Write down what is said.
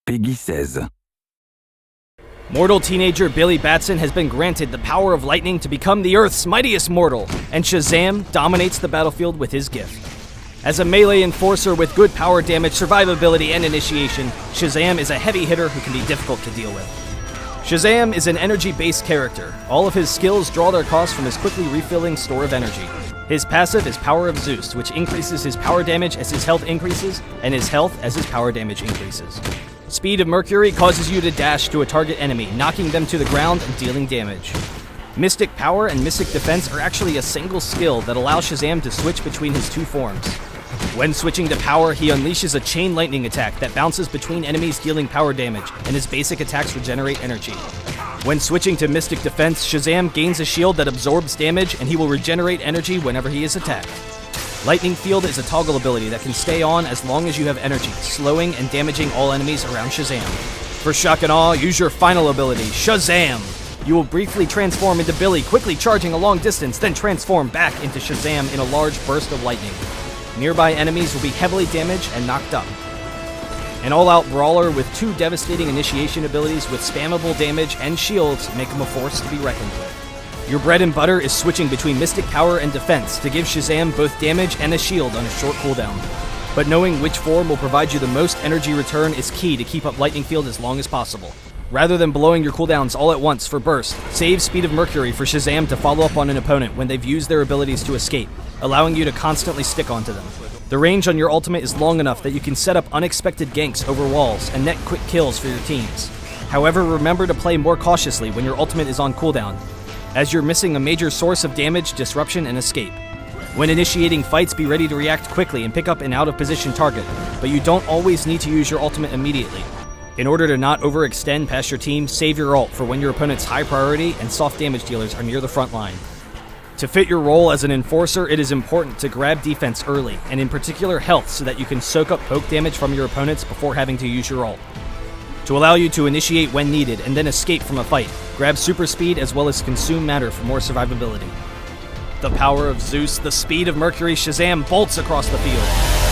Peggy 16. Mortal teenager Billy Batson has been granted the power of lightning to become the Earth's mightiest mortal, and Shazam dominates the battlefield with his gift. As a melee enforcer with good power damage, survivability, and initiation, Shazam is a heavy hitter who can be difficult to deal with. Shazam is an energy-based character. All of his skills draw their cost from his quickly refilling store of energy. His passive is Power of Zeus, which increases his power damage as his health increases, and his health as his power damage increases. Speed of Mercury causes you to dash to a target enemy, knocking them to the ground and dealing damage. Mystic Power and Mystic Defense are actually a single skill that allows Shazam to switch between his two forms. When switching to Power, he unleashes a chain lightning attack that bounces between enemies dealing power damage, and his basic attacks regenerate energy. When switching to Mystic Defense, Shazam gains a shield that absorbs damage, and he will regenerate energy whenever he is attacked. Lightning Field is a toggle ability that can stay on as long as you have energy, slowing and damaging all enemies around Shazam. For shock and awe, use your final ability, Shazam! You will briefly transform into Billy, quickly charging a long distance, then transform back into Shazam in a large burst of lightning. Nearby enemies will be heavily damaged and knocked up. An all-out brawler with two devastating initiation abilities with spammable damage and shields make him a force to be reckoned with. Your bread and butter is switching between Mystic Power and Defense to give Shazam both damage and a shield on a short cooldown. But knowing which form will provide you the most energy return is key to keep up Lightning Field as long as possible. Rather than blowing your cooldowns all at once for burst, save Speed of Mercury for Shazam to follow up on an opponent when they've used their abilities to escape, allowing you to constantly stick onto them. The range on your ultimate is long enough that you can set up unexpected ganks over walls and net quick kills for your teams. However, remember to play more cautiously when your ultimate is on cooldown, as you're missing a major source of damage, disruption, and escape. When initiating fights, be ready to react quickly and pick up an out-of-position target, but you don't always need to use your ultimate immediately. In order to not overextend past your team, save your ult for when your opponent's high priority and soft damage dealers are near the front line. To fit your role as an enforcer, it is important to grab defense early, and in particular health, so that you can soak up poke damage from your opponents before having to use your ult. To allow you to initiate when needed and then escape from a fight, grab super speed as well as consume matter for more survivability. The Power of Zeus, the Speed of Mercury, Shazam bolts across the field.